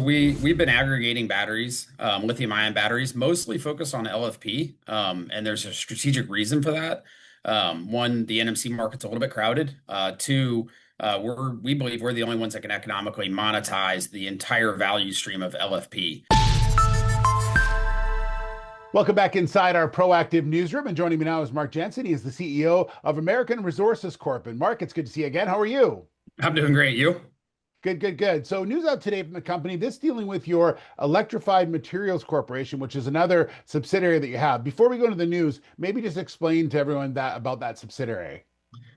we've been aggregating batteries, lithium-ion batteries, mostly focused on LFP, and there's a strategic reason for that. One, the NMC market's a little bit crowded. Two, we believe we're the only ones that can economically monetize the entire value stream of LFP. Welcome back inside our proactive newsroom, and joining me now is Mark Jensen. He is the CEO of American Resources Corp. And Mark, it's good to see you again. How are you? I'm doing great. You? Good, good, good. So news out today from the company, this dealing with your Electrified Materials Corporation, which is another subsidiary that you have. Before we go into the news, maybe just explain to everyone about that subsidiary.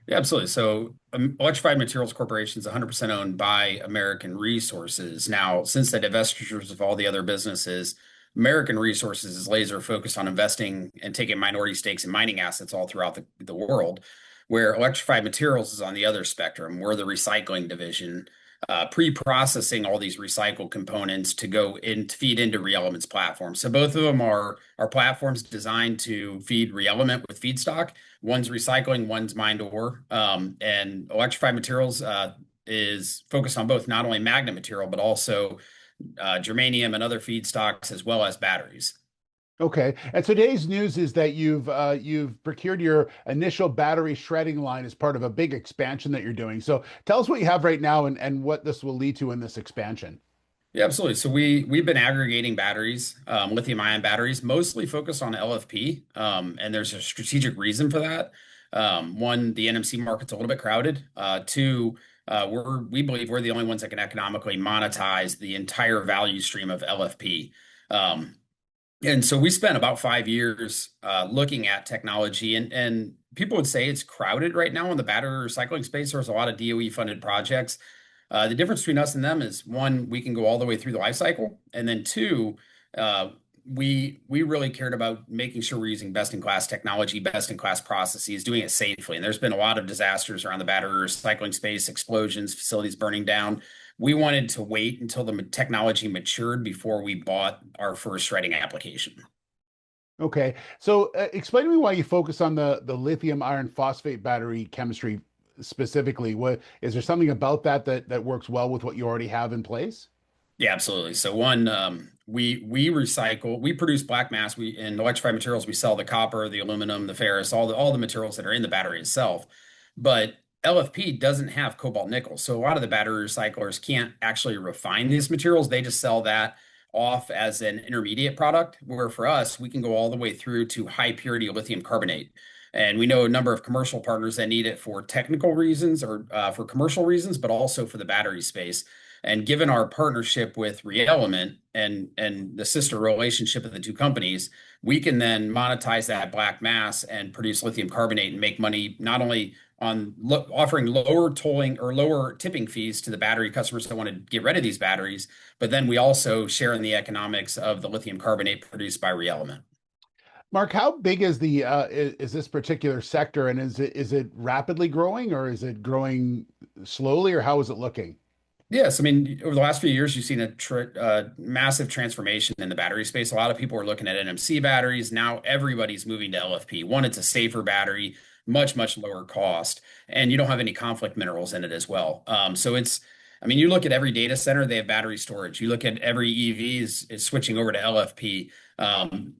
Yeah, absolutely. So Electrified Materials Corporation is 100% owned by American Resources. Now, since the divestitures of all the other businesses, American Resources is laser focused on investing and taking minority stakes in mining assets all throughout the world, where Electrified Materials is on the other spectrum. We're the recycling division, pre-processing all these recycled components to go in to feed into ReElement's platform. So both of them are platforms designed to feed ReElement with feedstock. One's recycling, one's mined ore. And Electrified Materials is focused on both not only magnet material, but also germanium and other feedstocks, as well as batteries. Okay. And today's news is that you've procured your initial battery shredding line as part of a big expansion that you're doing. So tell us what you have right now and what this will lead to in this expansion. Yeah, absolutely. So we've been aggregating batteries, lithium-ion batteries, mostly focused on LFP, and there's a strategic reason for that. One, the NMC market's a little bit crowded. Two, we believe we're the only ones that can economically monetize the entire value stream of LFP. And so we spent about 5 years looking at technology, and people would say it's crowded right now in the battery recycling space. There's a lot of DOE funded projects. The difference between us and them is, one, we can go all the way through the life cycle, and then two, we really cared about making sure we're using best-in-class technology, best-in-class processes, doing it safely. And there's been a lot of disasters around the battery recycling space, explosions, facilities burning down. We wanted to wait until the technology matured before we bought our first shredding application. Okay. So explain to me why you focus on the lithium iron phosphate battery chemistry specifically. What is there something about that works well with what you already have in place? Yeah, absolutely. So one, we recycle, we produce black mass. We in Electrified Materials, we sell the copper, the aluminum, the ferrous, all the materials that are in the battery itself. But LFP doesn't have cobalt nickel. So a lot of the battery recyclers can't actually refine these materials. They just sell that off as an intermediate product, where for us, we can go all the way through to high purity lithium carbonate. And we know a number of commercial partners that need it for technical reasons or for commercial reasons, but also for the battery space. And given our partnership with ReElement and the sister relationship of the two companies, we can then monetize that black mass and produce lithium carbonate and make money not only on offering lower tolling or lower tipping fees to the battery customers that want to get rid of these batteries, but then we also share in the economics of the lithium carbonate produced by ReElement. Mark, how big is is this particular sector, and is it rapidly growing, or is it growing slowly, or how is it looking? Yes, I mean, over the last few years, you've seen a massive transformation in the battery space. A lot of people are looking at NMC batteries. Now everybody's moving to LFP. One, it's a safer battery, much lower cost, and you don't have any conflict minerals in it as well. I mean, you look at every data center, they have battery storage. You look at every EV is switching over to LFP,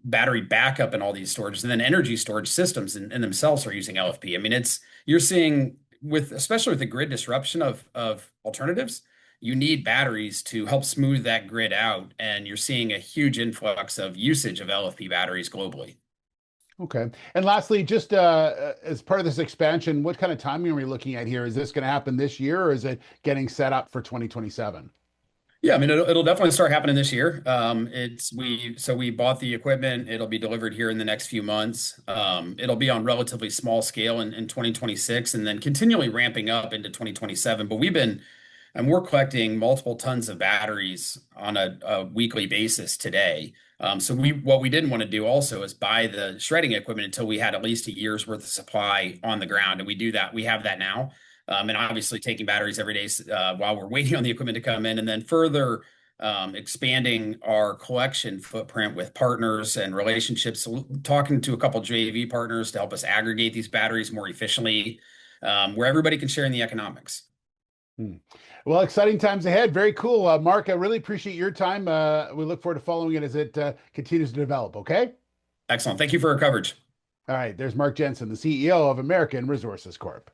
battery backup and all these storages, and then energy storage systems in themselves are using LFP. I mean, you're seeing especially with the grid disruption of alternatives, you need batteries to help smooth that grid out, and you're seeing a huge influx of usage of LFP batteries globally. Okay. And lastly, just as part of this expansion, what kind of timing are we looking at here? Is this going to happen this year, or is it getting set up for 2027? Yeah, I mean, it'll definitely start happening this year. We bought the equipment. It'll be delivered here in the next few months. It'll be on relatively small scale in 2026, and then continually ramping up into 2027. But we're collecting multiple tons of batteries on a weekly basis today. What we didn't want to do also is buy the shredding equipment until we had at least a year's worth of supply on the ground, and we do that. We have that now, and obviously taking batteries every day while we're waiting on the equipment to come in, and then further expanding our collection footprint with partners and relationships. So talking to a couple JV partners to help us aggregate these batteries more efficiently, where everybody can share in the economics. Hmm. Well, exciting times ahead. Very cool. Mark, I really appreciate your time. We look forward to following it as it continues to develop. Okay. Excellent. Thank you for your coverage. All right. There's Mark Jensen, the CEO of American Resources Corp.